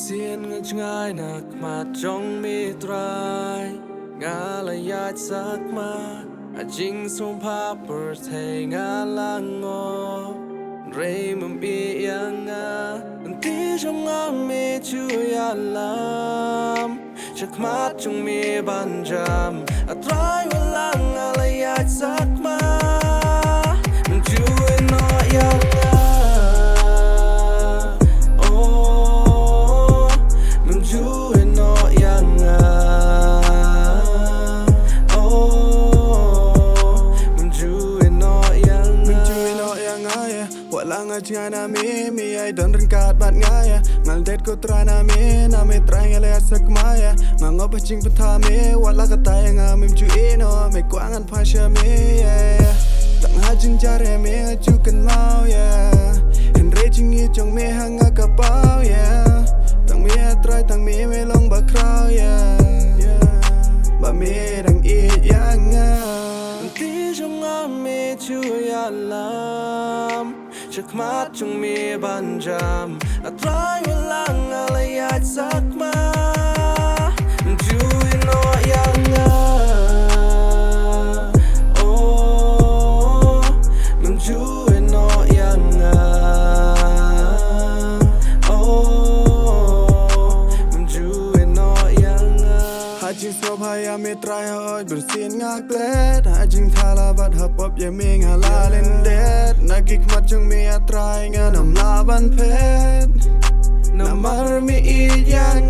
เสียนเงจง่ายนักมาจ้องมีตรายงาละยาสักมาอาจิงสมภาพเปิดให้งาลังงอเรมันมียังงาที่จงงามมีชูยาลามชักมาจงมีบันจามอัตรายเวลังอะไรยาสักมามันช่วยน้อยยังงาJana mi ai don ringkat bat ngaya ngal det ko trana mi na me tranga le sak maya ngop ching patha mi wala ka tai nga mim chu ino me kwang an phasha mi tang ha jin jare me chu kan mau ya en re ching i chong me hanga ka pau ya tang mi trai tang mi me long ba krau ya ba mi dang i yang nga ti jong a me chu ya lamชักมาจงมีบันจามอัตรายเวลังอะไรอยากสักมาจูยน้อยยังงาโอ้มันจูยน้อยยังงาโอ้มันจูยน้อยยังงาหาจิงสอบหายามีตรายหอยบนเสียนงักเล็ดหาจิงทาลาบัดหับป๊บยังมีงาลาเล่นเด็ดนักกิกมัดจงมีอัตรายงานำลาบันเพชรนำมารมีอีกอย่าง